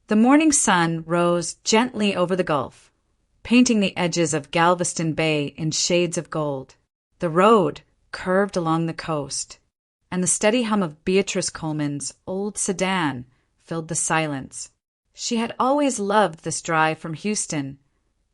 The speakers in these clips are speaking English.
The morning sun rose gently over the gulf, painting the edges of Galveston Bay in shades of gold. The road curved along the coast, and the steady hum of Beatrice Coleman's old sedan filled the silence. She had always loved this drive from Houston.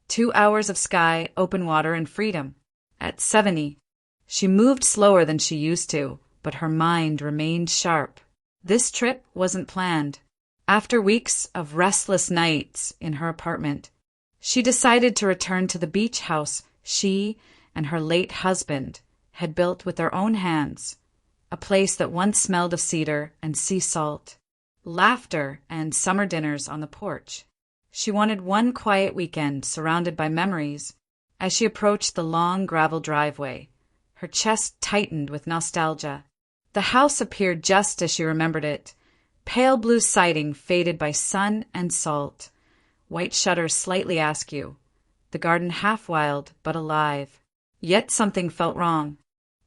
2 hours of sky, open water, and freedom. At 70, she moved slower than she used to, but her mind remained sharp. This trip wasn't planned. After weeks of restless nights in her apartment, she decided to return to the beach house she and her late husband had built with their own hands, a place that once smelled of cedar and sea salt, laughter and summer dinners on the porch. She wanted one quiet weekend surrounded by memories. As she approached the long gravel driveway, her chest tightened with nostalgia. The house appeared just as she remembered it, pale blue siding faded by sun and salt, white shutters slightly askew, the garden half wild but alive. Yet something felt wrong.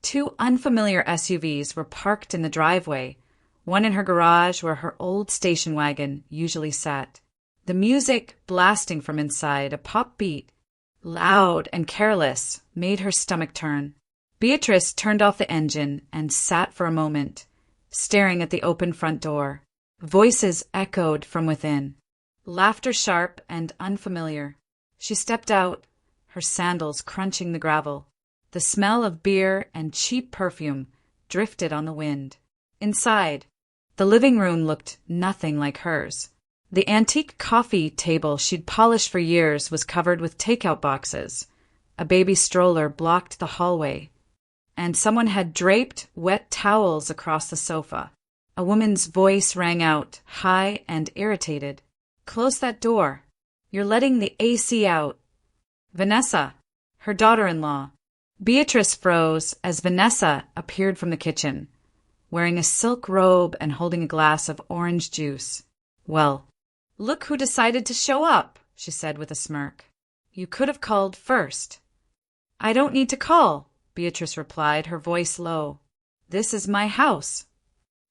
2 unfamiliar SUVs were parked in the driveway, one in her garage where her old station wagon usually sat. The music blasting from inside, a pop beat, loud and careless, made her stomach turn. Beatrice turned off the engine and sat for a moment, staring at the open front door. Voices echoed from within, laughter sharp and unfamiliar. She stepped out, her sandals crunching the gravel. The smell of beer and cheap perfume drifted on the wind. Inside, the living room looked nothing like hers. The antique coffee table she'd polished for years was covered with takeout boxes. A baby stroller blocked the hallway, and someone had draped wet towels across the sofa. A woman's voice rang out, high and irritated. "Close that door. You're letting the AC out." Vanessa, her daughter-in-law. Beatrice froze as Vanessa appeared from the kitchen, wearing a silk robe and holding a glass of orange juice. "Well, look who decided to show up," she said with a smirk. "You could have called first." "I don't need to call," Beatrice replied, her voice low. "This is my house."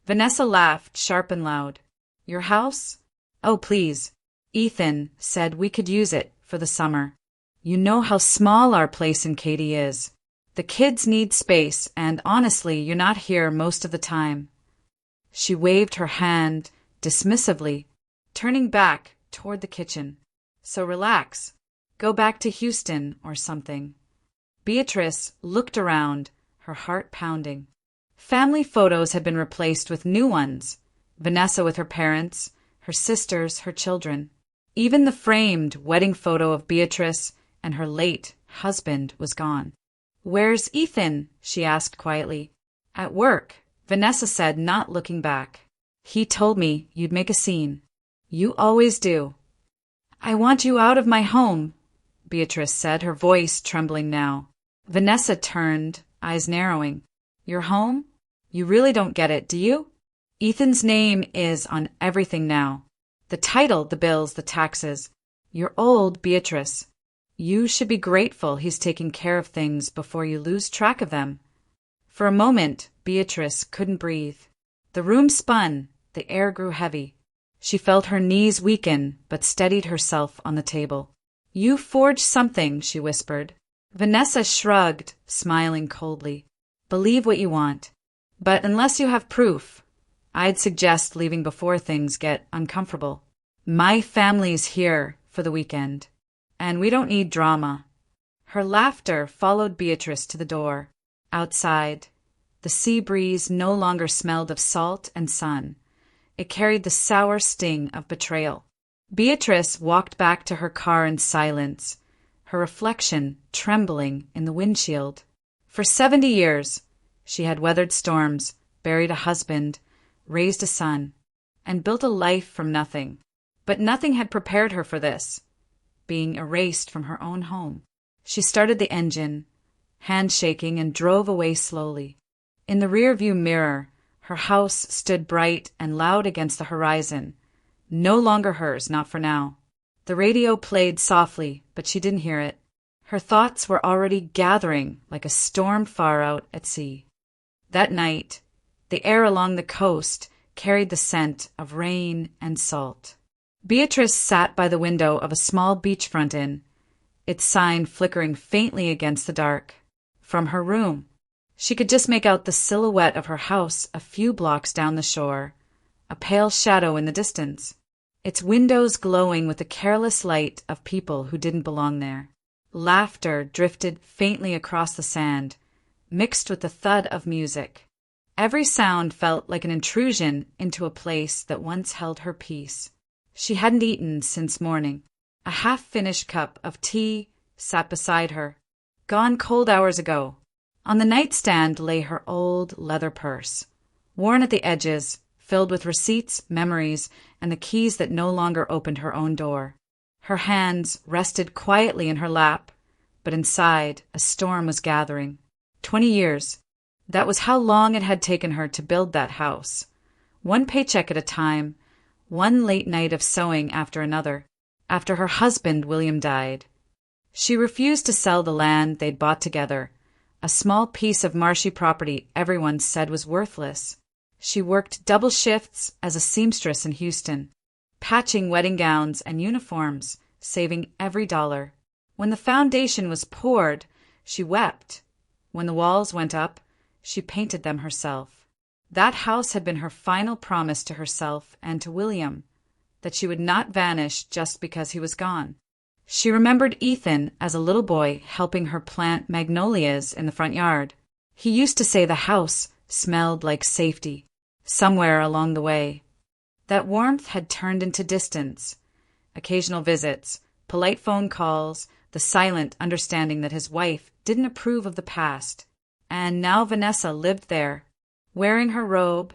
Vanessa laughed, sharp and loud. "Your house? Oh, please. Ethan said we could use it for the summer. You know how small our place in Katy is. The kids need space, and honestly, you're not here most of the time." She waved her hand dismissively, turning back toward the kitchen. "So relax. Go back to Houston or something." Beatrice looked around, her heart pounding. Family photos had been replaced with new ones. Vanessa with her parents, her sisters, her children. Even the framed wedding photo of Beatrice and her late husband was gone. "Where's Ethan?" she asked quietly. "At work," Vanessa said, not looking back. "He told me you'd make a scene. You always do." "I want you out of my home," Beatrice said, her voice trembling now. Vanessa turned, eyes narrowing. "Your home? You really don't get it, do you? Ethan's name is on everything now. The title, the bills, the taxes. You're old, Beatrice. You should be grateful he's taking care of things before you lose track of them." For a moment, Beatrice couldn't breathe. The room spun, the air grew heavy. She felt her knees weaken, but steadied herself on the table. "You forged something," she whispered. Vanessa shrugged, smiling coldly. "Believe what you want. But unless you have proof, I'd suggest leaving before things get uncomfortable. My family's here for the weekend, and we don't need drama." Her laughter followed Beatrice to the door. Outside, the sea breeze no longer smelled of salt and sun. It carried the sour sting of betrayal. Beatrice walked back to her car in silence, her reflection trembling in the windshield. For 70 years, she had weathered storms, buried a husband, raised a son, and built a life from nothing. But nothing had prepared her for this, being erased from her own home. She started the engine, hand shaking, and drove away slowly. In the rearview mirror, her house stood bright and loud against the horizon. No longer hers, not for now. The radio played softly, but she didn't hear it. Her thoughts were already gathering like a storm far out at sea. That night, the air along the coast carried the scent of rain and salt. Beatrice sat by the window of a small beachfront inn, its sign flickering faintly against the dark. From her room, she could just make out the silhouette of her house a few blocks down the shore, a pale shadow in the distance, its windows glowing with the careless light of people who didn't belong there. Laughter drifted faintly across the sand, mixed with the thud of music. Every sound felt like an intrusion into a place that once held her peace. She hadn't eaten since morning. A half-finished cup of tea sat beside her, gone cold hours ago. On the nightstand lay her old leather purse, worn at the edges, filled with receipts, memories, and the keys that no longer opened her own door. Her hands rested quietly in her lap, but inside a storm was gathering. 20 years. That was how long it had taken her to build that house. One paycheck at a time, one late night of sewing after another, after her husband William died. She refused to sell the land they'd bought together, a small piece of marshy property everyone said was worthless. She worked double shifts as a seamstress in Houston, patching wedding gowns and uniforms, saving every dollar. When the foundation was poured, she wept. When the walls went up, she painted them herself. That house had been her final promise to herself and to William, that she would not vanish just because he was gone. She remembered Ethan as a little boy helping her plant magnolias in the front yard. He used to say the house smelled like safety, somewhere along the way. That warmth had turned into distance, occasional visits, polite phone calls, the silent understanding that his wife didn't approve of the past. And now Vanessa lived there, wearing her robe,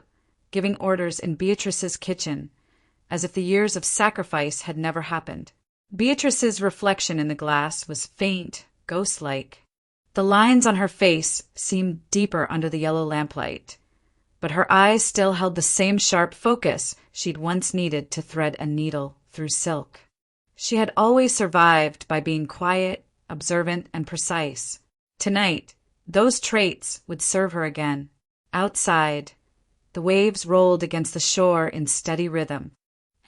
giving orders in Beatrice's kitchen, as if the years of sacrifice had never happened. Beatrice's reflection in the glass was faint, ghost-like. The lines on her face seemed deeper under the yellow lamplight, but her eyes still held the same sharp focus she'd once needed to thread a needle through silk. She had always survived by being quiet, observant, and precise. Tonight, those traits would serve her again. Outside, the waves rolled against the shore in steady rhythm,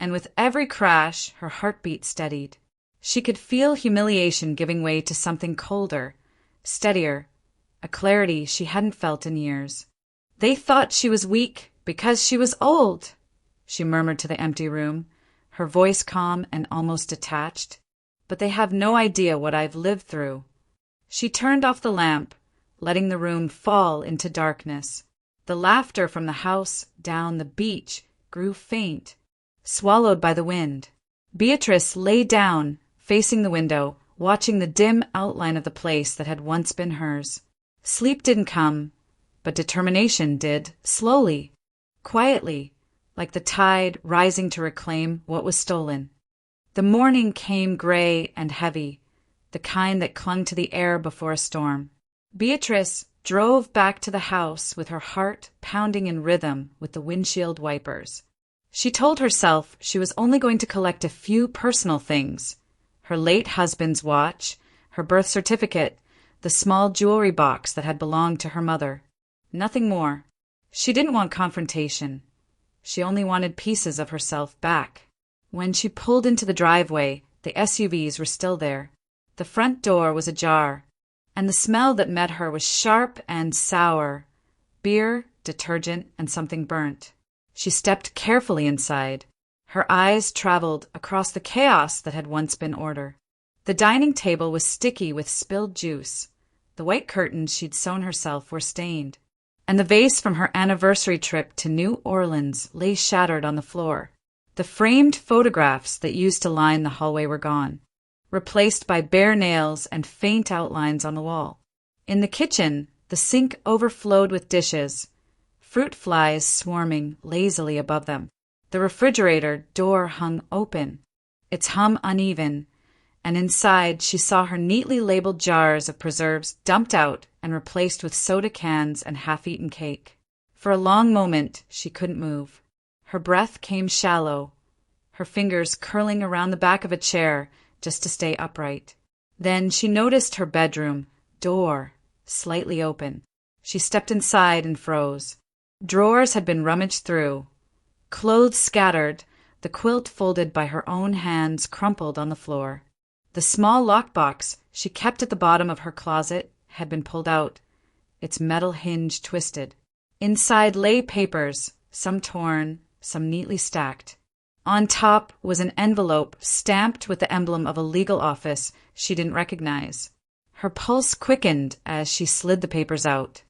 and with every crash, her heartbeat steadied. She could feel humiliation giving way to something colder, steadier, a clarity she hadn't felt in years. They thought she was weak because she was old, she murmured to the empty room, her voice calm and almost detached. But they have no idea what I've lived through. She turned off the lamp, letting the room fall into darkness. The laughter from the house down the beach grew faint, swallowed by the wind. Beatrice lay down, facing the window, watching the dim outline of the place that had once been hers. Sleep didn't come, but determination did, slowly, quietly, like the tide rising to reclaim what was stolen. The morning came gray and heavy, the kind that clung to the air before a storm. Beatrice drove back to the house with her heart pounding in rhythm with the windshield wipers. She told herself she was only going to collect a few personal things: her late husband's watch, her birth certificate, the small jewelry box that had belonged to her mother. Nothing more. She didn't want confrontation. She only wanted pieces of herself back. When she pulled into the driveway, the SUVs were still there. The front door was ajar, and the smell that met her was sharp and sour: beer, detergent, and something burnt. She stepped carefully inside. Her eyes traveled across the chaos that had once been order. The dining table was sticky with spilled juice. The white curtains she'd sewn herself were stained, and the vase from her anniversary trip to New Orleans lay shattered on the floor. The framed photographs that used to line the hallway were gone, replaced by bare nails and faint outlines on the wall. In the kitchen, the sink overflowed with dishes, fruit flies swarming lazily above them. The refrigerator door hung open, its hum uneven, and inside she saw her neatly labeled jars of preserves dumped out and replaced with soda cans and half-eaten cake. For a long moment, she couldn't move. Her breath came shallow, her fingers curling around the back of a chair just to stay upright. Then she noticed her bedroom door slightly open. She stepped inside and froze. Drawers had been rummaged through, clothes scattered, the quilt folded by her own hands crumpled on the floor. The small lockbox she kept at the bottom of her closet had been pulled out, its metal hinge twisted. Inside lay papers, some torn, some neatly stacked. On top was an envelope stamped with the emblem of a legal office she didn't recognize. Her pulse quickened as she slid the papers out.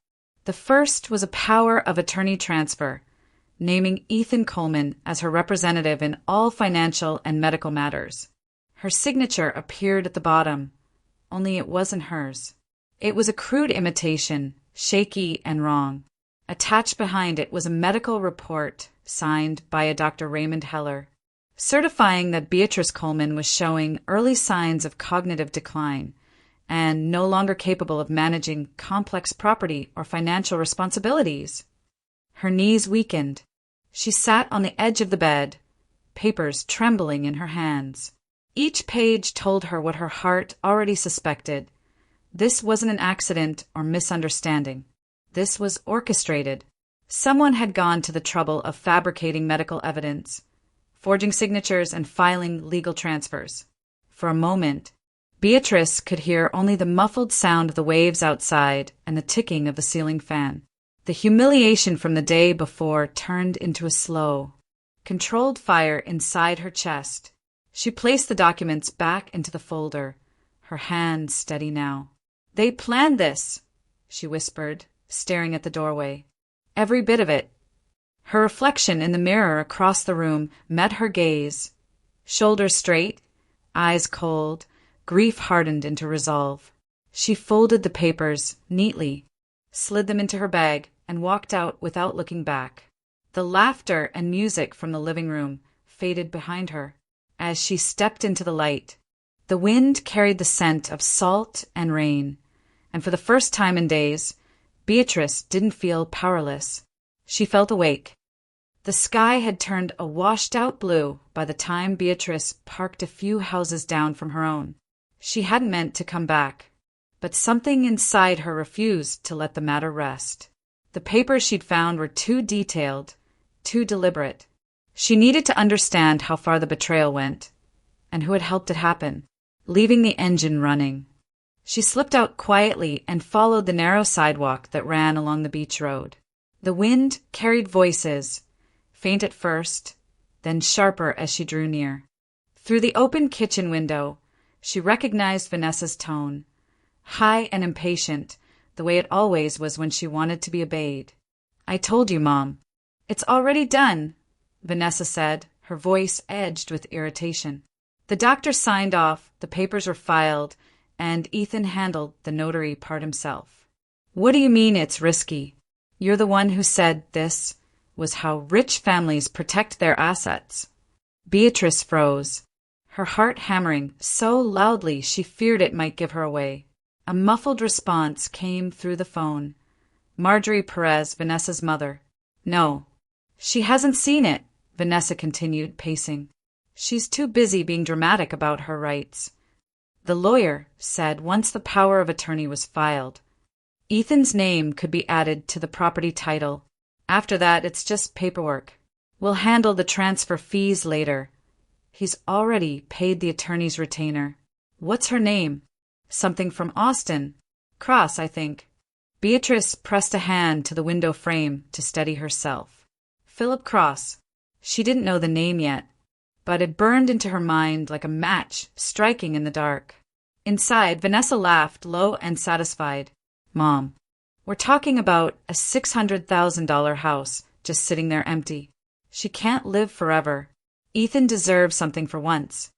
The first was a power of attorney transfer, naming Ethan Coleman as her representative in all financial and medical matters. Her signature appeared at the bottom, only it wasn't hers. It was a crude imitation, shaky and wrong. Attached behind it was a medical report signed by a Dr. Raymond Heller, certifying that Beatrice Coleman was showing early signs of cognitive decline and no longer capable of managing complex property or financial responsibilities. Her knees weakened. She sat on the edge of the bed, papers trembling in her hands. Each page told her what her heart already suspected. This wasn't an accident or misunderstanding. This was orchestrated. Someone had gone to the trouble of fabricating medical evidence, forging signatures and filing legal transfers. For a moment, Beatrice could hear only the muffled sound of the waves outside and the ticking of the ceiling fan. The humiliation from the day before turned into a slow, controlled fire inside her chest. She placed the documents back into the folder, her hand steady now. "They planned this," she whispered, staring at the doorway. "Every bit of it." Her reflection in the mirror across the room met her gaze. Shoulders straight, eyes cold, grief hardened into resolve. She folded the papers neatly, slid them into her bag, and walked out without looking back. The laughter and music from the living room faded behind her as she stepped into the light. The wind carried the scent of salt and rain, and for the first time in days, Beatrice didn't feel powerless. She felt awake. The sky had turned a washed-out blue by the time Beatrice parked a few houses down from her own. She hadn't meant to come back, but something inside her refused to let the matter rest. The papers she'd found were too detailed, too deliberate. She needed to understand how far the betrayal went, and who had helped it happen, leaving the engine running. She slipped out quietly and followed the narrow sidewalk that ran along the beach road. The wind carried voices, faint at first, then sharper as she drew near. Through the open kitchen window, she recognized Vanessa's tone, high and impatient, the way it always was when she wanted to be obeyed. "I told you, Mom." "It's already done," Vanessa said, her voice edged with irritation. The doctor signed off, the papers were filed, and Ethan handled the notary part himself. "What do you mean it's risky? You're the one who said this was how rich families protect their assets." Beatrice froze, her heart hammering so loudly she feared it might give her away. A muffled response came through the phone. Marjorie Perez, Vanessa's mother. "No. She hasn't seen it," Vanessa continued, pacing. "She's too busy being dramatic about her rights." The lawyer said once the power of attorney was filed, Ethan's name could be added to the property title. After that, it's just paperwork. "We'll handle the transfer fees later." He's already paid the attorney's retainer. "What's her name?" "Something from Austin. Cross, I think." Beatrice pressed a hand to the window frame to steady herself. Philip Cross. She didn't know the name yet, but it burned into her mind like a match striking in the dark. Inside, Vanessa laughed, low and satisfied. "Mom, we're talking about a $600,000 house just sitting there empty. She can't live forever. Ethan deserves something for once.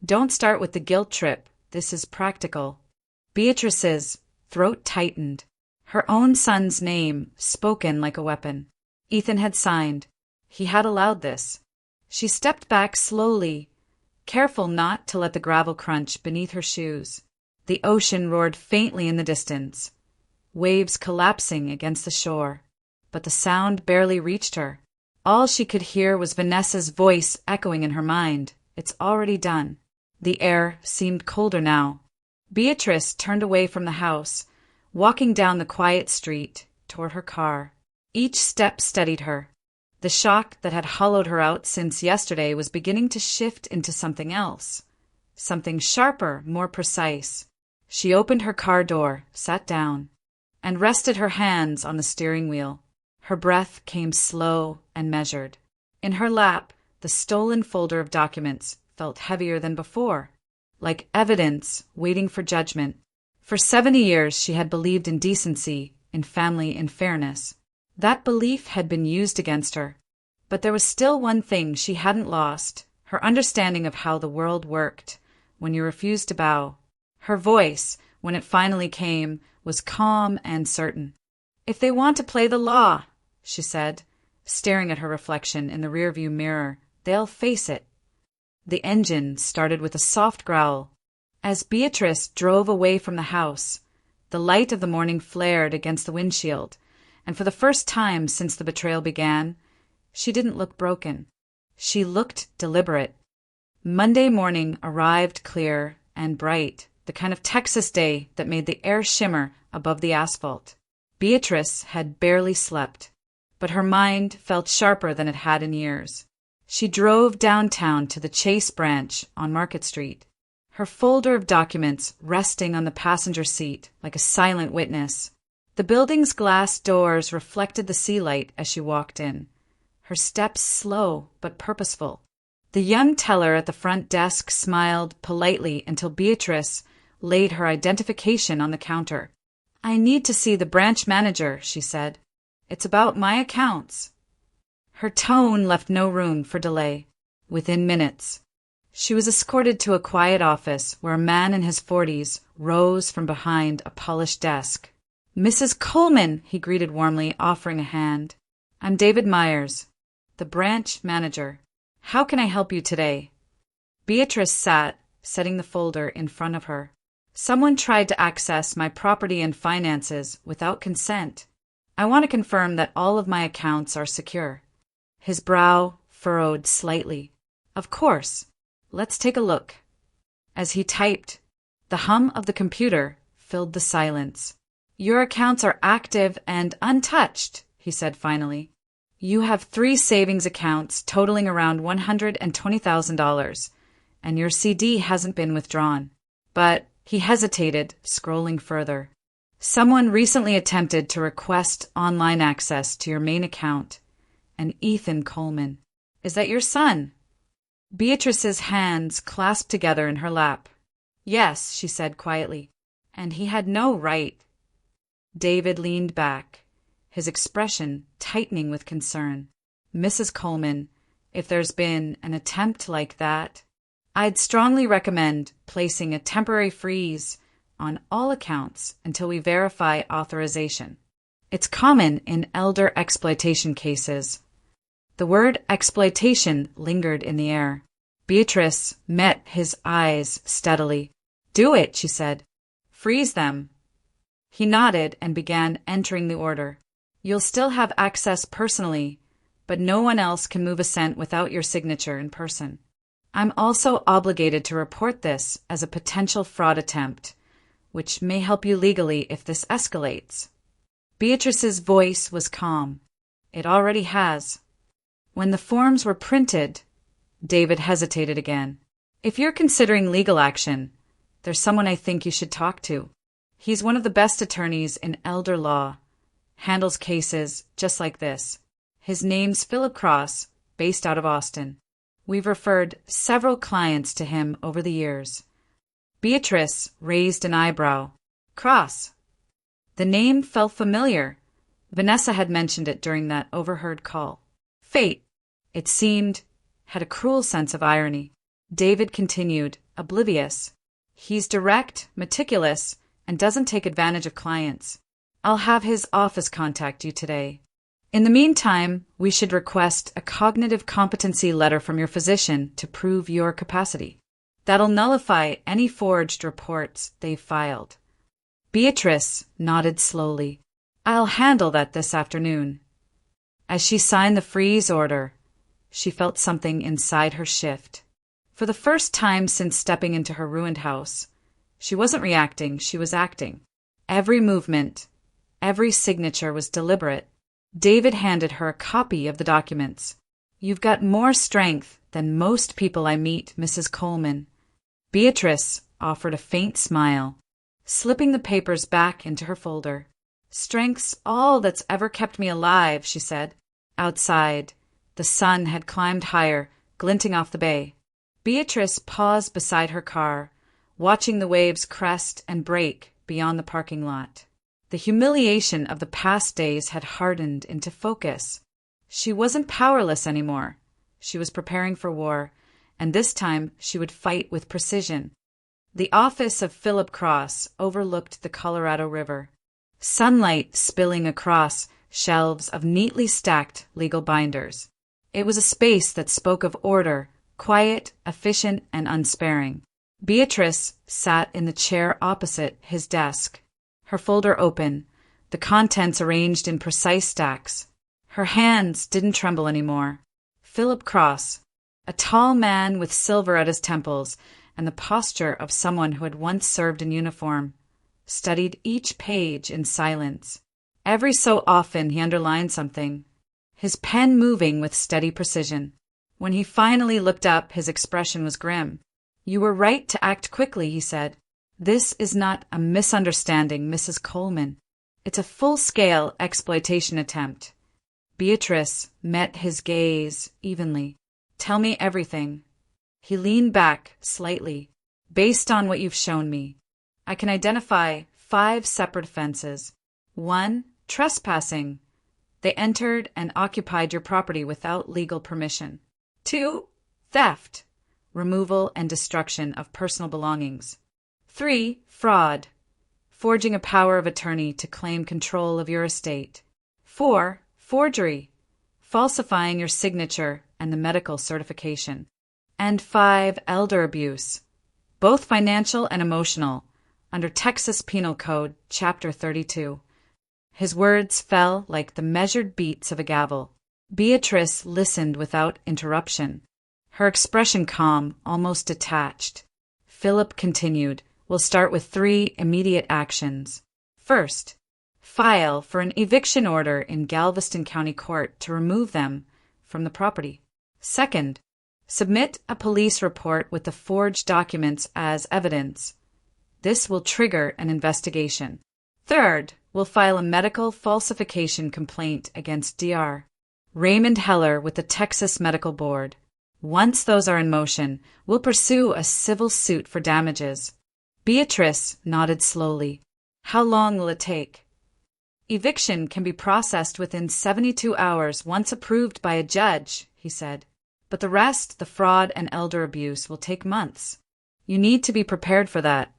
Don't start with the guilt trip. This is practical." Beatrice's throat tightened. Her own son's name spoken like a weapon. Ethan had signed. He had allowed this. She stepped back slowly, careful not to let the gravel crunch beneath her shoes. The ocean roared faintly in the distance, waves collapsing against the shore, but the sound barely reached her. All she could hear was Vanessa's voice echoing in her mind. "It's already done." The air seemed colder now. Beatrice turned away from the house, walking down the quiet street toward her car. Each step steadied her. The shock that had hollowed her out since yesterday was beginning to shift into something else. Something sharper, more precise. She opened her car door, sat down, and rested her hands on the steering wheel. Her breath came slow and measured. In her lap, the stolen folder of documents felt heavier than before, like evidence waiting for judgment. For 70 years she had believed in decency, in family, in fairness. That belief had been used against her. But there was still one thing she hadn't lost, her understanding of how the world worked when you refused to bow. Her voice, when it finally came, was calm and certain. "If they want to play the law," she said, staring at her reflection in the rearview mirror, "they'll face it." The engine started with a soft growl. As Beatrice drove away from the house, the light of the morning flared against the windshield, and for the first time since the betrayal began, she didn't look broken. She looked deliberate. Monday morning arrived clear and bright, the kind of Texas day that made the air shimmer above the asphalt. Beatrice had barely slept, but her mind felt sharper than it had in years. She drove downtown to the Chase branch on Market Street, her folder of documents resting on the passenger seat like a silent witness. The building's glass doors reflected the sea light as she walked in, her steps slow but purposeful. The young teller at the front desk smiled politely until Beatrice laid her identification on the counter. "I need to see the branch manager," she said. "It's about my accounts." Her tone left no room for delay. Within minutes, she was escorted to a quiet office where a man in his 40s rose from behind a polished desk. "Mrs. Coleman," he greeted warmly, offering a hand. "I'm David Myers, the branch manager. How can I help you today?" Beatrice sat, setting the folder in front of her. "Someone tried to access my property and finances without consent. I want to confirm that all of my accounts are secure." His brow furrowed slightly. "Of course. Let's take a look." As he typed, the hum of the computer filled the silence. "Your accounts are active and untouched," he said finally. "You have 3 savings accounts totaling around $120,000, and your CD hasn't been withdrawn." But he hesitated, scrolling further. "Someone recently attempted to request online access to your main account, an Ethan Coleman. Is that your son?" Beatrice's hands clasped together in her lap. "Yes," she said quietly, "and he had no right." David leaned back, his expression tightening with concern. "Mrs. Coleman, if there's been an attempt like that, I'd strongly recommend placing a temporary freeze on all accounts until we verify authorization. It's common in elder exploitation cases." The word exploitation lingered in the air. Beatrice met his eyes steadily. "Do it," she said. "Freeze them." He nodded and began entering the order. "You'll still have access personally, but no one else can move a cent without your signature in person. I'm also obligated to report this as a potential fraud attempt, which may help you legally if this escalates." Beatrice's voice was calm. "It already has." When the forms were printed, David hesitated again. "If you're considering legal action, there's someone I think you should talk to. He's one of the best attorneys in elder law, handles cases just like this. His name's Philip Cross, based out of Austin. We've referred several clients to him over the years." Beatrice raised an eyebrow. "Cross." The name felt familiar. Vanessa had mentioned it during that overheard call. Fate, it seemed, had a cruel sense of irony. David continued, oblivious. "He's direct, meticulous, and doesn't take advantage of clients. I'll have his office contact you today. In the meantime, we should request a cognitive competency letter from your physician to prove your capacity. That'll nullify any forged reports they've filed." Beatrice nodded slowly. "I'll handle that this afternoon." As she signed the freeze order, she felt something inside her shift. For the first time since stepping into her ruined house, she wasn't reacting, she was acting. Every movement, every signature was deliberate. David handed her a copy of the documents. "You've got more strength than most people I meet, Mrs. Coleman." Beatrice offered a faint smile, slipping the papers back into her folder. "Strength's all that's ever kept me alive," she said. Outside, the sun had climbed higher, glinting off the bay. Beatrice paused beside her car, watching the waves crest and break beyond the parking lot. The humiliation of the past days had hardened into focus. She wasn't powerless anymore. She was preparing for war, and this time she would fight with precision. The office of Philip Cross overlooked the Colorado River, sunlight spilling across shelves of neatly stacked legal binders. It was a space that spoke of order, quiet, efficient, and unsparing. Beatrice sat in the chair opposite his desk, her folder open, the contents arranged in precise stacks. Her hands didn't tremble anymore. Philip Cross, a tall man with silver at his temples and the posture of someone who had once served in uniform, studied each page in silence. Every so often he underlined something, his pen moving with steady precision. When he finally looked up, his expression was grim. "You were right to act quickly," he said. "This is not a misunderstanding, Mrs. Coleman. It's a full-scale exploitation attempt." Beatrice met his gaze evenly. "Tell me everything." He leaned back slightly. "Based on what you've shown me, I can identify 5 separate offenses. 1, trespassing. They entered and occupied your property without legal permission. 2, theft. Removal and destruction of personal belongings. 3, fraud. Forging a power of attorney to claim control of your estate. 4, forgery. Falsifying your signature and the medical certification. And 5, elder abuse, both financial and emotional, under Texas Penal Code, Chapter 32. His words fell like the measured beats of a gavel. Beatrice listened without interruption, her expression calm, almost detached. Philip continued, "We'll start with 3 immediate actions. First, file for an eviction order in Galveston County Court to remove them from the property. Second, submit a police report with the forged documents as evidence. This will trigger an investigation. Third, we'll file a medical falsification complaint against Dr. Raymond Heller with the Texas Medical Board. Once those are in motion, we'll pursue a civil suit for damages." Beatrice nodded slowly. "How long will it take?" "Eviction can be processed within 72 hours once approved by a judge," he said. "But the rest, the fraud and elder abuse, will take months. You need to be prepared for that."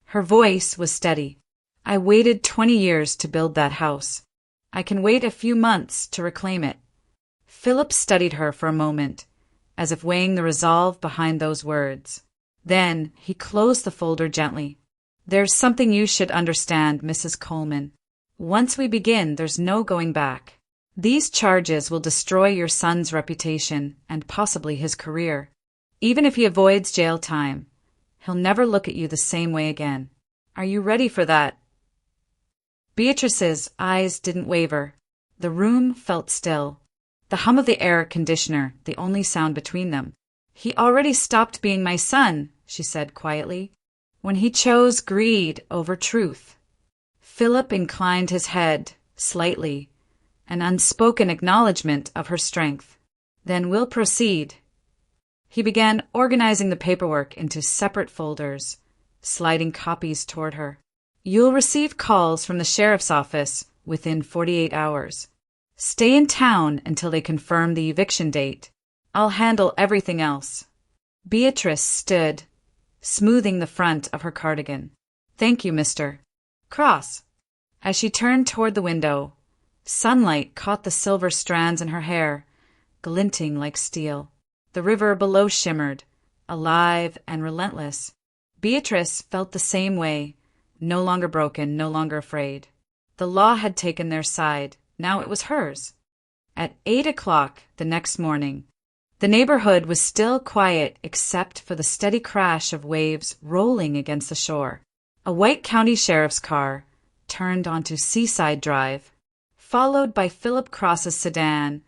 Her voice was steady. "I waited 20 years to build that house. I can wait a few months to reclaim it." Philip studied her for a moment, as if weighing the resolve behind those words. Then he closed the folder gently. "There's something you should understand, Mrs. Coleman. Once we begin, there's no going back. These charges will destroy your son's reputation and possibly his career. Even if he avoids jail time, he'll never look at you the same way again. Are you ready for that?" Beatrice's eyes didn't waver. The room felt still, the hum of the air conditioner the only sound between them. "He already stopped being my son," she said quietly, "when he chose greed over truth." Philip inclined his head slightly, an unspoken acknowledgement of her strength. "Then we'll proceed." He began organizing the paperwork into separate folders, sliding copies toward her. "You'll receive calls from the sheriff's office within 48 hours. Stay in town until they confirm the eviction date. I'll handle everything else." Beatrice stood, smoothing the front of her cardigan. "Thank you, Mr. Cross." As she turned toward the window, sunlight caught the silver strands in her hair, glinting like steel. The river below shimmered, alive and relentless. Beatrice felt the same way, no longer broken, no longer afraid. The law had taken their side. Now it was hers. At 8 o'clock the next morning, the neighborhood was still quiet except for the steady crash of waves rolling against the shore. A white county sheriff's car turned onto Seaside Drive. followed by Philip Cross's sedan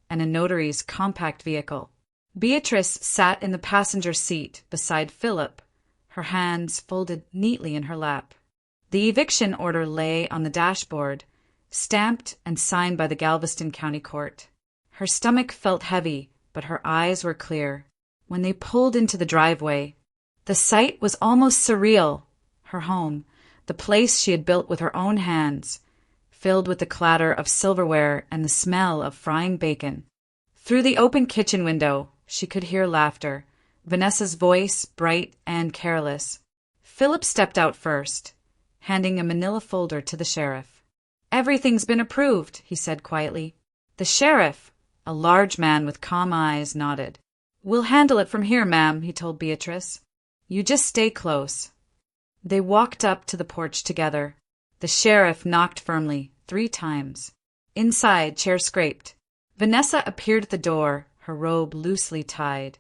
and a notary's compact vehicle. Beatrice sat in the passenger seat beside Philip, her hands folded neatly in her lap. The eviction order lay on the dashboard, stamped and signed by the Galveston County Court. Her stomach felt heavy, but her eyes were clear. When they pulled into the driveway, the sight was almost surreal. Her home, the place she had built with her own hands, filled with the clatter of silverware and the smell of frying bacon. Through the open kitchen window, she could hear laughter, Vanessa's voice bright and careless. Philip stepped out first, handing a manila folder to the sheriff. "Everything's been approved," he said quietly. The sheriff, a large man with calm eyes, nodded. "We'll handle it from here, ma'am," he told Beatrice. "You just stay close." They walked up to the porch together. The sheriff knocked firmly, 3 times. Inside, chairs scraped. Vanessa appeared at the door, her robe loosely tied,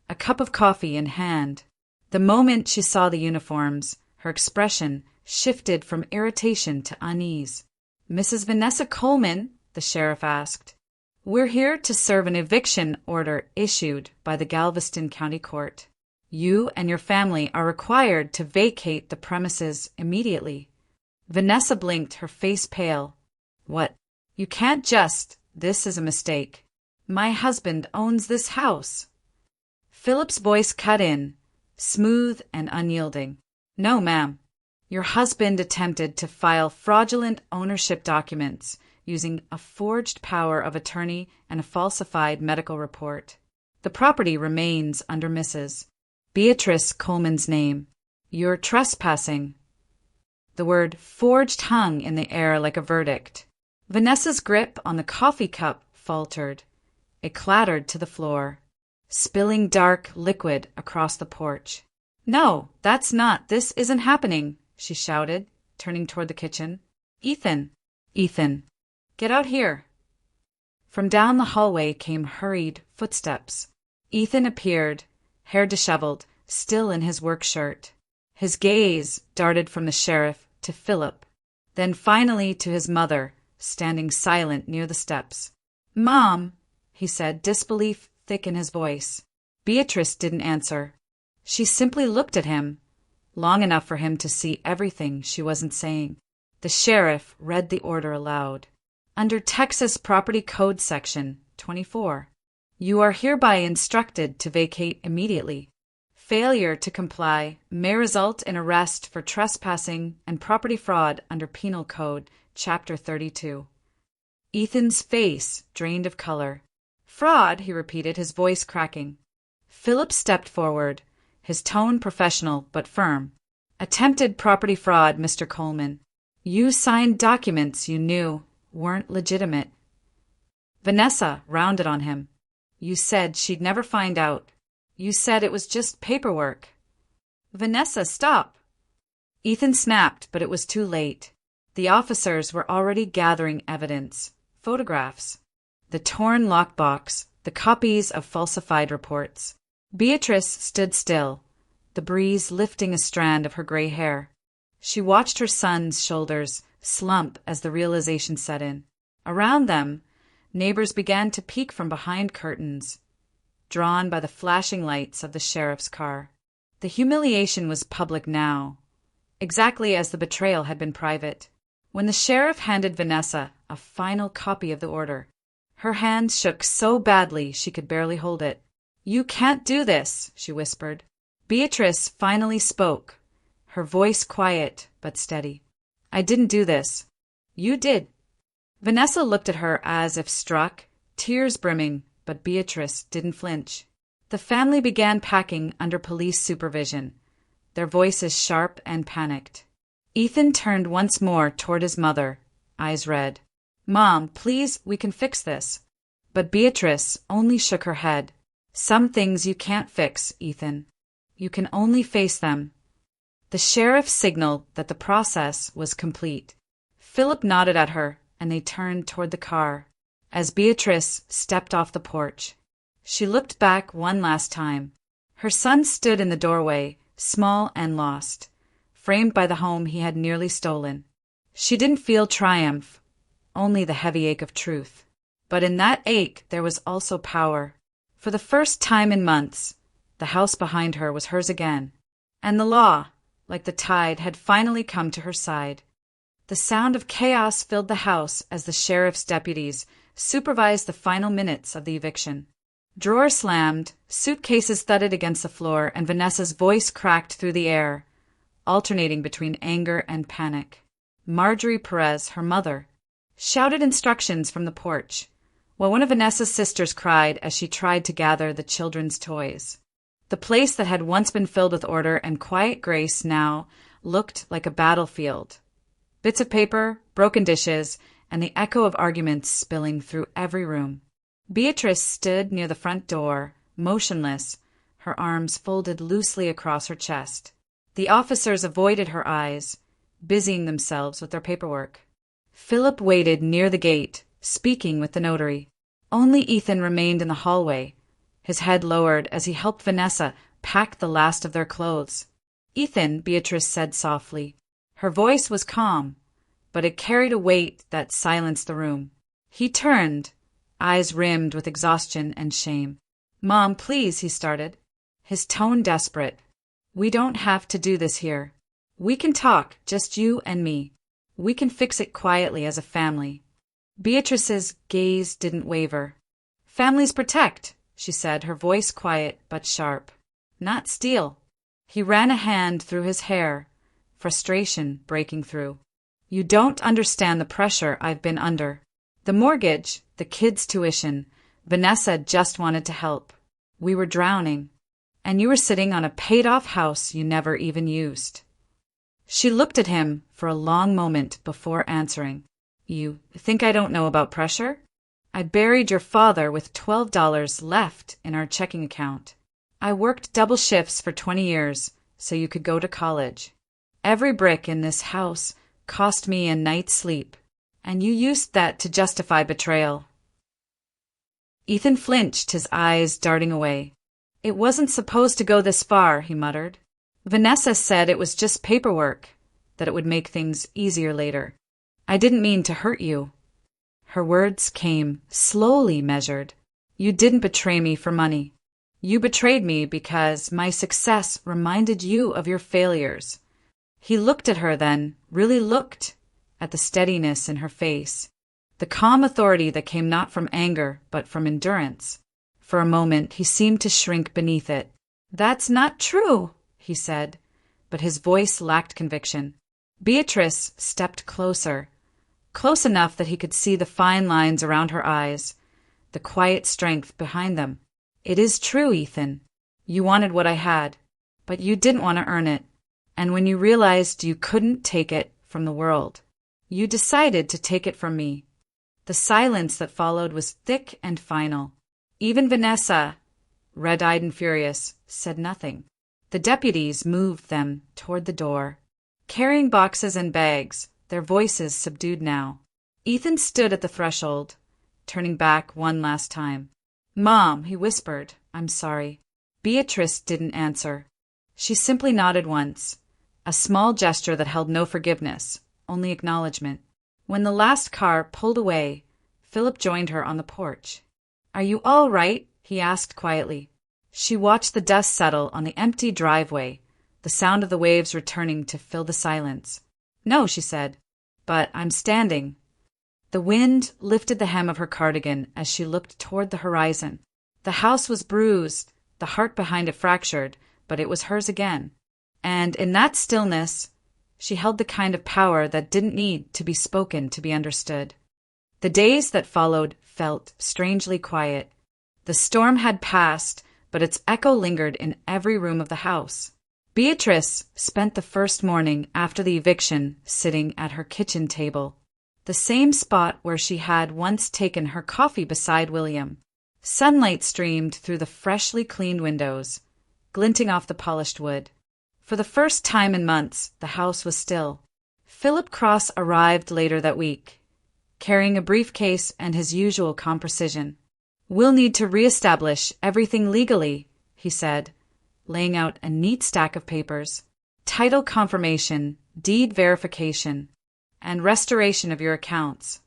a cup of coffee in hand. The moment she saw the uniforms, her expression shifted from irritation to unease. "Mrs. Vanessa Coleman?" the sheriff asked. "We're here to serve an eviction order issued by the Galveston County Court. You and your family are required to vacate the premises immediately." Vanessa blinked, her face pale. "What? You can't just. This is a mistake. My husband owns this house." Philip's voice cut in, smooth and unyielding. "No, ma'am. Your husband attempted to file fraudulent ownership documents using a forged power of attorney and a falsified medical report. The property remains under Mrs. Beatrice Coleman's name. You're trespassing." The word forged hung in the air like a verdict. Vanessa's grip on the coffee cup faltered. It clattered to the floor, spilling dark liquid across the porch. "No, that's not. This isn't happening," she shouted, turning toward the kitchen. "Ethan! Ethan! Get out here!" From down the hallway came hurried footsteps. Ethan appeared, hair disheveled, still in his work shirt. His gaze darted from the sheriff to Philip, then finally to his mother, standing silent near the steps. "Mom," he said, disbelief thick in his voice. Beatrice didn't answer. She simply looked at him, long enough for him to see everything she wasn't saying. The sheriff read the order aloud. "Under Texas Property Code Section 24, you are hereby instructed to vacate immediately. Failure to comply may result in arrest for trespassing and property fraud under Penal Code, Chapter 32. Ethan's face drained of color. "Fraud," he repeated, his voice cracking. Philip stepped forward, his tone professional but firm. "Attempted property fraud, Mr. Coleman. You signed documents you knew weren't legitimate." Vanessa rounded on him. "You said she'd never find out. You said it was just paperwork." "Vanessa, stop!" Ethan snapped, but it was too late. The officers were already gathering evidence, photographs, the torn lockbox, the copies of falsified reports. Beatrice stood still, the breeze lifting a strand of her gray hair. She watched her son's shoulders slump as the realization set in. Around them, neighbors began to peek from behind curtains, drawn by the flashing lights of the sheriff's car. The humiliation was public now, exactly as the betrayal had been private. When the sheriff handed Vanessa a final copy of the order, her hands shook so badly she could barely hold it. "You can't do this," she whispered. Beatrice finally spoke, her voice quiet but steady. "I didn't do this. You did." Vanessa looked at her as if struck, tears brimming, but Beatrice didn't flinch. The family began packing under police supervision, their voices sharp and panicked. Ethan turned once more toward his mother, eyes red. "Mom, please, we can fix this." But Beatrice only shook her head. "Some things you can't fix, Ethan. You can only face them." The sheriff signaled that the process was complete. Philip nodded at her, and they turned toward the car. As Beatrice stepped off the porch, she looked back one last time. Her son stood in the doorway, small and lost, framed by the home he had nearly stolen. She didn't feel triumph, only the heavy ache of truth. But in that ache there was also power. For the first time in months, the house behind her was hers again. And the law, like the tide, had finally come to her side. The sound of chaos filled the house as the sheriff's deputies supervised the final minutes of the eviction. Drawers slammed, suitcases thudded against the floor, and Vanessa's voice cracked through the air, alternating between anger and panic. Marjorie Perez, her mother, shouted instructions from the porch, while one of Vanessa's sisters cried as she tried to gather the children's toys. The place that had once been filled with order and quiet grace now looked like a battlefield. Bits of paper, broken dishes, and the echo of arguments spilling through every room. Beatrice stood near the front door, motionless, her arms folded loosely across her chest. The officers avoided her eyes, busying themselves with their paperwork. Philip waited near the gate, speaking with the notary. Only Ethan remained in the hallway, his head lowered as he helped Vanessa pack the last of their clothes. "Ethan," Beatrice said softly. Her voice was calm, but it carried a weight that silenced the room. He turned, eyes rimmed with exhaustion and shame. "Mom, please," he started, his tone desperate. "We don't have to do this here. We can talk, just you and me. We can fix it quietly as a family." Beatrice's gaze didn't waver. "Families protect," she said, her voice quiet but sharp. "Not steal." He ran a hand through his hair, frustration breaking through. "You don't understand the pressure I've been under. The mortgage, the kids' tuition. Vanessa just wanted to help. We were drowning. And you were sitting on a paid-off house you never even used." She looked at him for a long moment before answering. "You think I don't know about pressure? I buried your father with $12 left in our checking account. I worked double shifts for 20 years so you could go to college. Every brick in this house cost me a night's sleep, and you used that to justify betrayal." Ethan flinched, his eyes darting away. "It wasn't supposed to go this far," he muttered. "Vanessa said it was just paperwork, that it would make things easier later. I didn't mean to hurt you." Her words came slowly measured. "You didn't betray me for money. You betrayed me because my success reminded you of your failures." He looked at her then, really looked, at the steadiness in her face, the calm authority that came not from anger but from endurance. For a moment he seemed to shrink beneath it. "That's not true," he said, but his voice lacked conviction. Beatrice stepped closer, close enough that he could see the fine lines around her eyes, the quiet strength behind them. "It is true, Ethan. You wanted what I had, but you didn't want to earn it. And when you realized you couldn't take it from the world, you decided to take it from me." The silence that followed was thick and final. Even Vanessa, red-eyed and furious, said nothing. The deputies moved them toward the door, carrying boxes and bags, their voices subdued now. Ethan stood at the threshold, turning back one last time. "Mom," he whispered, "I'm sorry." Beatrice didn't answer. She simply nodded once, a small gesture that held no forgiveness, only acknowledgement. When the last car pulled away, Philip joined her on the porch. "Are you all right?" he asked quietly. She watched the dust settle on the empty driveway, the sound of the waves returning to fill the silence. "No," she said, "but I'm standing." The wind lifted the hem of her cardigan as she looked toward the horizon. The house was bruised, the heart behind it fractured, but it was hers again. And in that stillness, she held the kind of power that didn't need to be spoken to be understood. The days that followed felt strangely quiet. The storm had passed, but its echo lingered in every room of the house. Beatrice spent the first morning after the eviction sitting at her kitchen table, the same spot where she had once taken her coffee beside William. Sunlight streamed through the freshly cleaned windows, glinting off the polished wood. For the first time in months, the house was still. Philip Cross arrived later that week, carrying a briefcase and his usual calm precision. "We'll need to reestablish everything legally," he said, laying out a neat stack of papers. "Title confirmation, deed verification, and restoration of your accounts."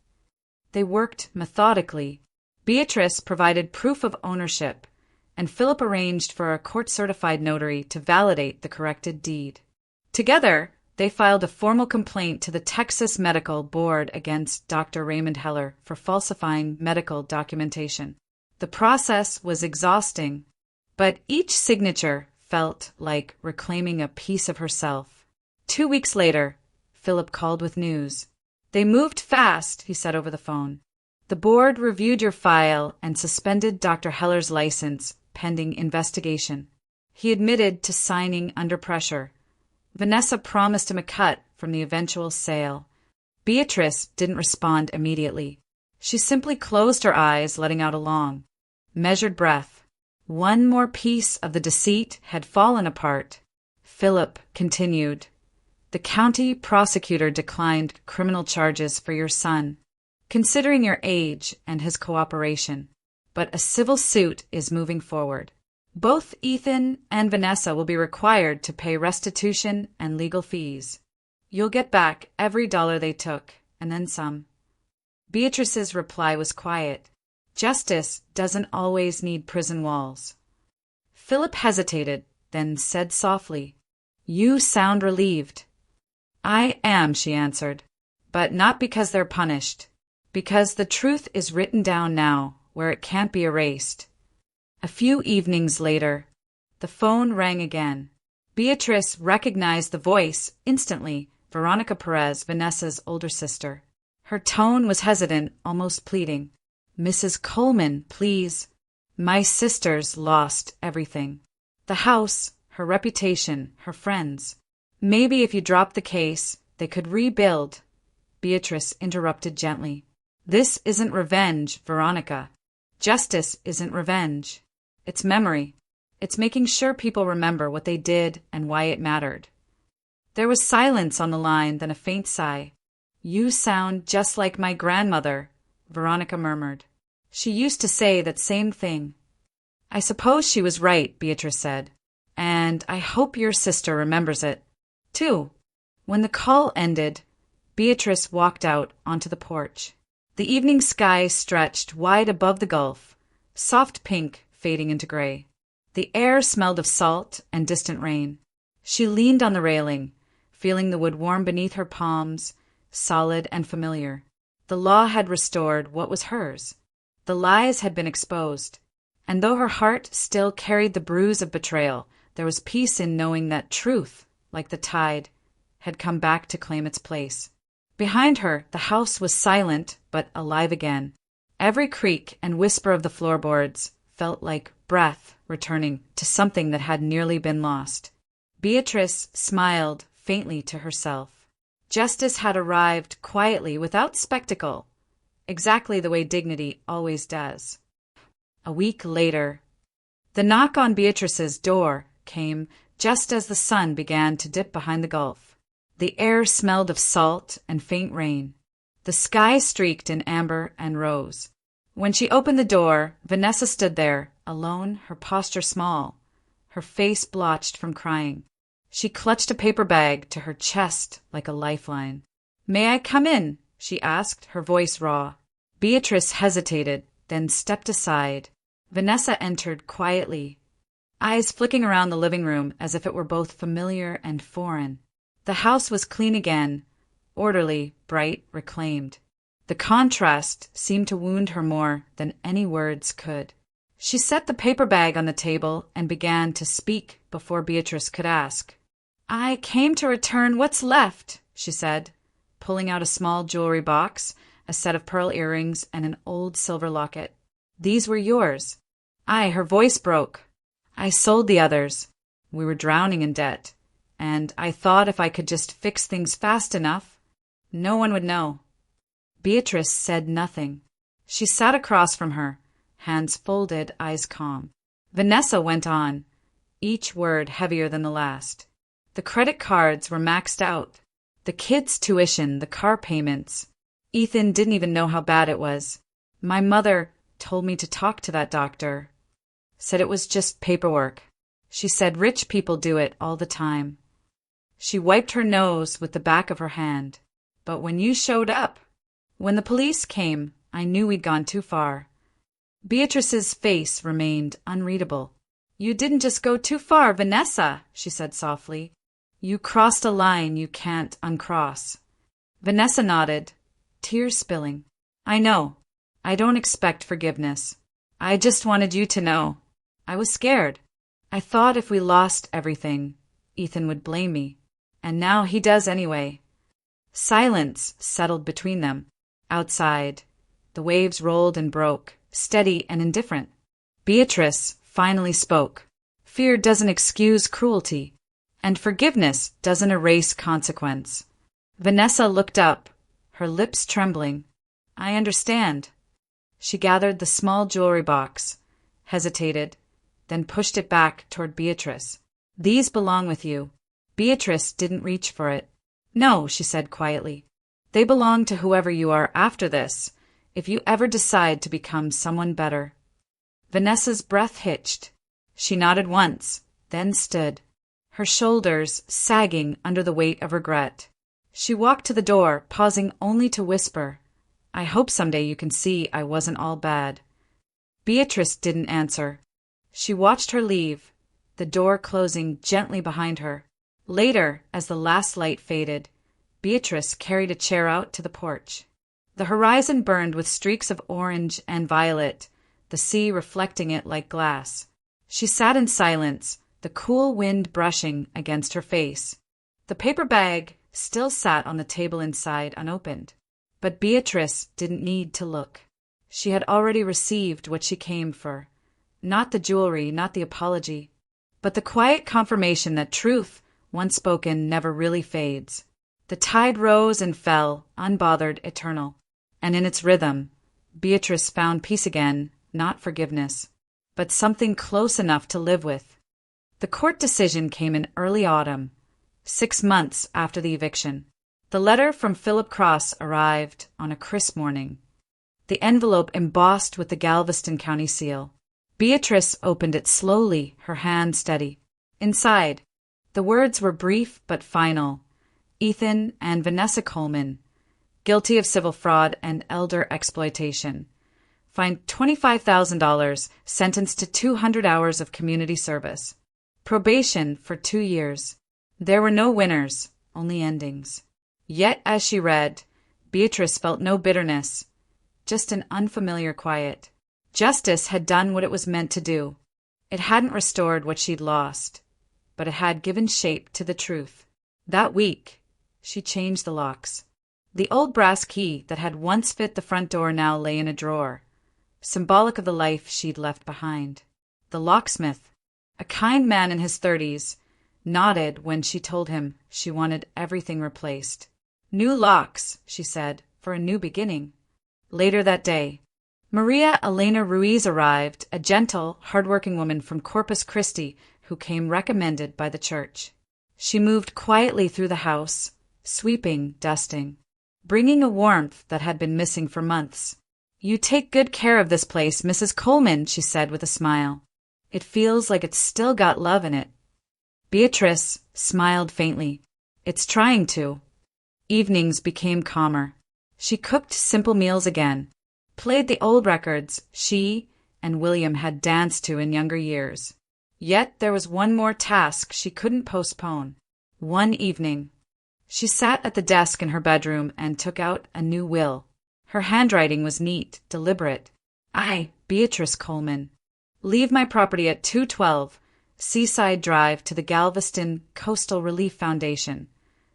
They worked methodically. Beatrice provided proof of ownership, and Philip arranged for a court-certified notary to validate the corrected deed. Together, they filed a formal complaint to the Texas Medical Board against Dr. Raymond Heller for falsifying medical documentation. The process was exhausting, but each signature felt like reclaiming a piece of herself. 2 weeks later, Philip called with news. "They moved fast," he said over the phone. "The board reviewed your file and suspended Dr. Heller's license pending investigation." He admitted to signing under pressure. Vanessa promised him a cut from the eventual sale. Beatrice didn't respond immediately. She simply closed her eyes, letting out a long, measured breath. One more piece of the deceit had fallen apart. Philip continued. "The county prosecutor declined criminal charges for your son, considering your age and his cooperation, but a civil suit is moving forward. Both Ethan and Vanessa will be required to pay restitution and legal fees. You'll get back every dollar they took, and then some." Beatrice's reply was quiet. Justice doesn't always need prison walls. Philip hesitated, then said softly, "You sound relieved." "I am," she answered, "but not because they're punished. Because the truth is written down now, where it can't be erased." A few evenings later, the phone rang again. Beatrice recognized the voice instantly, Veronica Perez, Vanessa's older sister. Her tone was hesitant, almost pleading. "Mrs. Coleman, please. My sister's lost everything. The house, her reputation, her friends. Maybe if you dropped the case, they could rebuild." Beatrice interrupted gently. "This isn't revenge, Veronica. Justice isn't revenge. It's memory. It's making sure people remember what they did and why it mattered." There was silence on the line, then a faint sigh. "You sound just like my grandmother," Veronica murmured. "She used to say that same thing." "I suppose she was right," Beatrice said. "And I hope your sister remembers it, too." When the call ended, Beatrice walked out onto the porch. The evening sky stretched wide above the gulf, soft pink fading into gray. The air smelled of salt and distant rain. She leaned on the railing, feeling the wood warm beneath her palms, solid and familiar. The law had restored what was hers. The lies had been exposed. And though her heart still carried the bruise of betrayal, there was peace in knowing that truth, like the tide, had come back to claim its place. Behind her, the house was silent but alive again. Every creak and whisper of the floorboards felt like breath returning to something that had nearly been lost. Beatrice smiled faintly to herself. Justice had arrived quietly, without spectacle, exactly the way dignity always does. A week later, the knock on Beatrice's door came just as the sun began to dip behind the gulf. The air smelled of salt and faint rain. The sky streaked in amber and rose. When she opened the door, Vanessa stood there, alone, her posture small, her face blotched from crying. She clutched a paper bag to her chest like a lifeline. "May I come in?" she asked, her voice raw. Beatrice hesitated, then stepped aside. Vanessa entered quietly, eyes flicking around the living room as if it were both familiar and foreign. The house was clean again, orderly, bright, reclaimed. The contrast seemed to wound her more than any words could. She set the paper bag on the table and began to speak before Beatrice could ask. "I came to return what's left," she said, pulling out a small jewelry box, a set of pearl earrings, and an old silver locket. "These were yours." Her voice broke. "I sold the others. We were drowning in debt, and I thought if I could just fix things fast enough, no one would know." Beatrice said nothing. She sat across from her, hands folded, eyes calm. Vanessa went on, each word heavier than the last. "The credit cards were maxed out. The kids' tuition, the car payments. Ethan didn't even know how bad it was. My mother told me to talk to that doctor. Said it was just paperwork. She said rich people do it all the time." She wiped her nose with the back of her hand. "But when you showed up, when the police came, I knew we'd gone too far. Beatrice's face remained unreadable. You didn't just go too far, Vanessa, she said softly. You crossed a line you can't uncross. Vanessa nodded, tears spilling. I know. I don't expect forgiveness. I just wanted you to know. I was scared. I thought if we lost everything, Ethan would blame me. And now he does anyway. Silence settled between them. Outside, the waves rolled and broke, steady and indifferent. Beatrice finally spoke. Fear doesn't excuse cruelty, and forgiveness doesn't erase consequence. Vanessa looked up, her lips trembling. I understand. She gathered the small jewelry box, hesitated, then pushed it back toward Beatrice. These belong with you. Beatrice didn't reach for it. No, she said quietly. They belong to whoever you are after this, if you ever decide to become someone better. Vanessa's breath hitched. She nodded once, then stood, her shoulders sagging under the weight of regret. She walked to the door, pausing only to whisper, I hope someday you can see I wasn't all bad. Beatrice didn't answer. She watched her leave, the door closing gently behind her. Later, as the last light faded, Beatrice carried a chair out to the porch. The horizon burned with streaks of orange and violet, the sea reflecting it like glass. She sat in silence, the cool wind brushing against her face. The paper bag still sat on the table inside unopened. But Beatrice didn't need to look. She had already received what she came for. Not the jewelry, not the apology, but the quiet confirmation that truth, once spoken, never really fades. The tide rose and fell, unbothered, eternal. And in its rhythm, Beatrice found peace again, not forgiveness, but something close enough to live with. The court decision came in early autumn, 6 months after the eviction. The letter from Philip Cross arrived on a crisp morning, the envelope embossed with the Galveston County seal. Beatrice opened it slowly, her hand steady. Inside, the words were brief but final. Ethan and Vanessa Coleman, guilty of civil fraud and elder exploitation. Fined $25,000, sentenced to 200 hours of community service. Probation for 2 years. There were no winners, only endings. Yet as she read, Beatrice felt no bitterness, just an unfamiliar quiet. Justice had done what it was meant to do. It hadn't restored what she'd lost, but it had given shape to the truth. That week, she changed the locks. The old brass key that had once fit the front door now lay in a drawer, symbolic of the life she'd left behind. The locksmith, a kind man in his 30s, nodded when she told him she wanted everything replaced. New locks, she said, for a new beginning. Later that day, Maria Elena Ruiz arrived, a gentle, hard-working woman from Corpus Christi who came recommended by the church. She moved quietly through the house, sweeping, dusting, bringing a warmth that had been missing for months. You take good care of this place, Mrs. Coleman, she said with a smile. It feels like it's still got love in it. Beatrice smiled faintly. It's trying to. Evenings became calmer. She cooked simple meals again, played the old records she and William had danced to in younger years. Yet there was one more task she couldn't postpone. One evening, she sat at the desk in her bedroom and took out a new will. Her handwriting was neat, deliberate. I, Beatrice Coleman, leave my property at 212 Seaside Drive to the Galveston Coastal Relief Foundation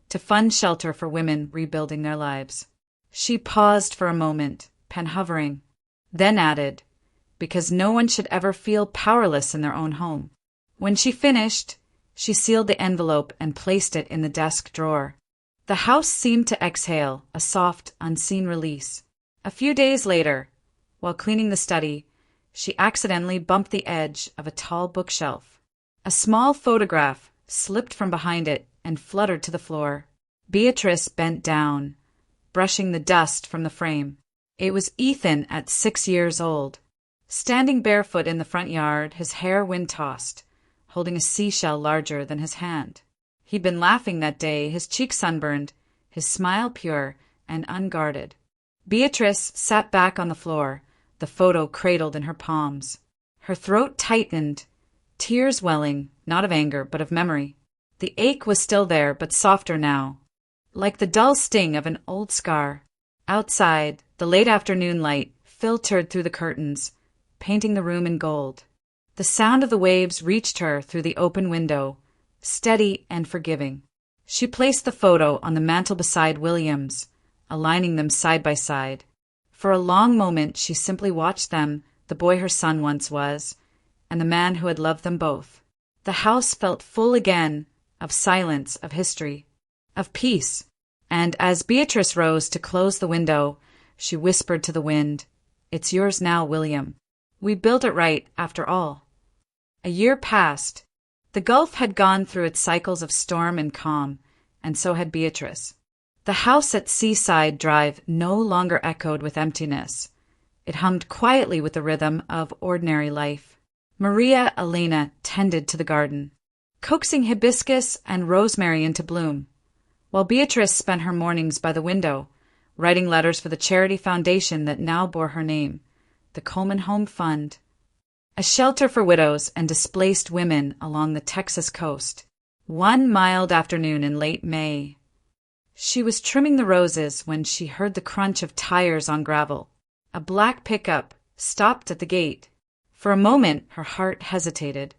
to fund shelter for women rebuilding their lives. She paused for a moment, pen hovering, then added, because no one should ever feel powerless in their own home. When she finished, she sealed the envelope and placed it in the desk drawer. The house seemed to exhale, a soft, unseen release. A few days later, while cleaning the study, she accidentally bumped the edge of a tall bookshelf. A small photograph slipped from behind it and fluttered to the floor. Beatrice bent down, brushing the dust from the frame. It was Ethan at 6 years old, standing barefoot in the front yard, his hair wind-tossed, holding a seashell larger than his hand. He'd been laughing that day, his cheeks sunburned, his smile pure and unguarded. Beatrice sat back on the floor, the photo cradled in her palms. Her throat tightened, tears welling, not of anger, but of memory. The ache was still there, but softer now, like the dull sting of an old scar. Outside, the late afternoon light filtered through the curtains, painting the room in gold. The sound of the waves reached her through the open window, steady and forgiving. She placed the photo on the mantel beside William's, aligning them side by side. For a long moment she simply watched them, the boy her son once was, and the man who had loved them both. The house felt full again, of silence, of history, of peace. And as Beatrice rose to close the window, she whispered to the wind, "It's yours now, William. We built it right, after all." A year passed. The Gulf had gone through its cycles of storm and calm, and so had Beatrice. The house at Seaside Drive no longer echoed with emptiness. It hummed quietly with the rhythm of ordinary life. Maria Elena tended to the garden, coaxing hibiscus and rosemary into bloom, while Beatrice spent her mornings by the window, writing letters for the charity foundation that now bore her name, the Coleman Home Fund, a shelter for widows and displaced women along the Texas coast. One mild afternoon in late May, she was trimming the roses when she heard the crunch of tires on gravel. A black pickup stopped at the gate. For a moment, her heart hesitated,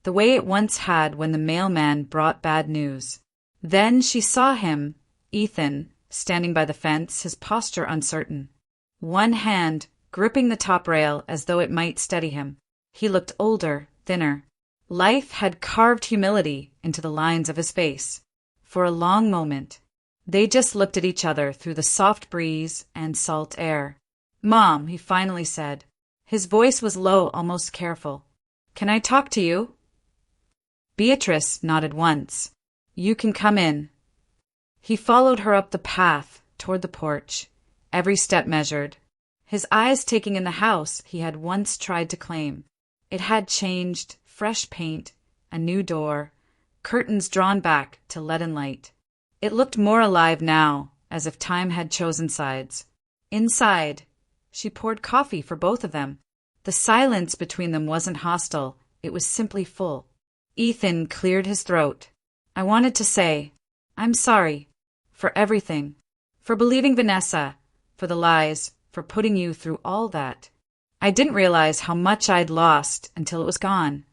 the way it once had when the mailman brought bad news. Then she saw him, Ethan, standing by the fence, his posture uncertain, one hand gripping the top rail as though it might steady him. He looked older, thinner. Life had carved humility into the lines of his face. For a long moment, they just looked at each other through the soft breeze and salt air. "Mom," he finally said. His voice was low, almost careful. "Can I talk to you?" Beatrice nodded once. "You can come in." He followed her up the path toward the porch, every step measured, his eyes taking in the house he had once tried to claim. It had changed, fresh paint, a new door, curtains drawn back to let in light. It looked more alive now, as if time had chosen sides. Inside, she poured coffee for both of them. The silence between them wasn't hostile, it was simply full. Ethan cleared his throat. "I wanted to say, I'm sorry. For everything. For believing Vanessa. For the lies. For putting you through all that. I didn't realize how much I'd lost until it was gone."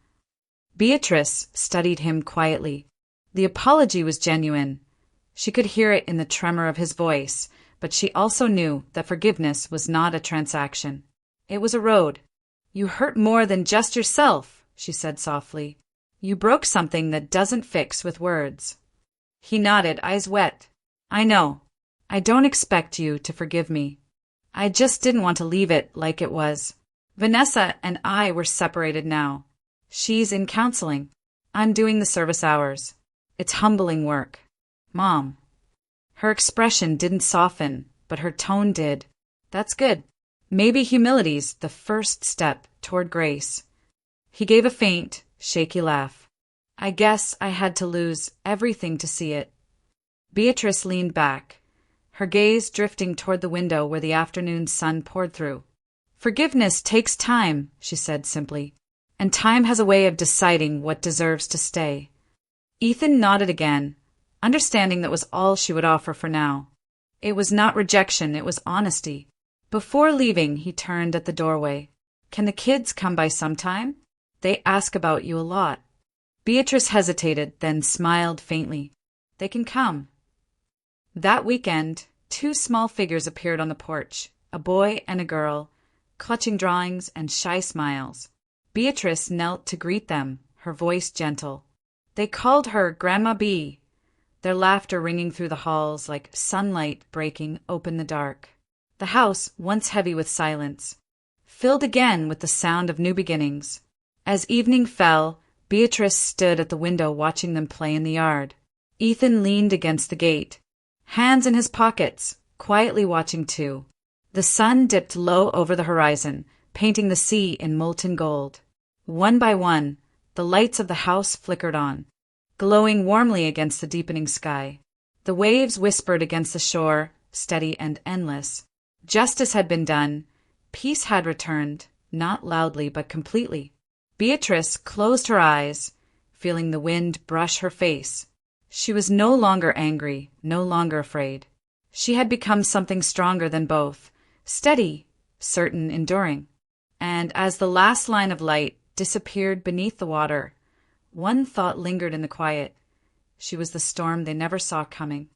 Beatrice studied him quietly. The apology was genuine. She could hear it in the tremor of his voice, but she also knew that forgiveness was not a transaction. It was a road. "You hurt more than just yourself," she said softly. "You broke something that doesn't fix with words." He nodded, eyes wet. "I know. I don't expect you to forgive me. I just didn't want to leave it like it was. Vanessa and I were separated now. She's in counseling. I'm doing the service hours. It's humbling work. Mom." Her expression didn't soften, but her tone did. "That's good. Maybe humility's the first step toward grace." He gave a faint, shaky laugh. "I guess I had to lose everything to see it." Beatrice leaned back, her gaze drifting toward the window where the afternoon sun poured through. "Forgiveness takes time," she said simply, "and time has a way of deciding what deserves to stay." Ethan nodded again, understanding that was all she would offer for now. It was not rejection, it was honesty. Before leaving, he turned at the doorway. "Can the kids come by sometime? They ask about you a lot." Beatrice hesitated, then smiled faintly. "They can come." That weekend, two small figures appeared on the porch, a boy and a girl, clutching drawings and shy smiles. Beatrice knelt to greet them, her voice gentle. They called her Grandma B, their laughter ringing through the halls like sunlight breaking open the dark. The house, once heavy with silence, filled again with the sound of new beginnings. As evening fell, Beatrice stood at the window watching them play in the yard. Ethan leaned against the gate, hands in his pockets, quietly watching too. The sun dipped low over the horizon, painting the sea in molten gold. One by one, the lights of the house flickered on, glowing warmly against the deepening sky. The waves whispered against the shore, steady and endless. Justice had been done. Peace had returned, not loudly but completely. Beatrice closed her eyes, feeling the wind brush her face. She was no longer angry, no longer afraid. She had become something stronger than both, steady, certain, enduring. And as the last line of light disappeared beneath the water, one thought lingered in the quiet. She was the storm they never saw coming.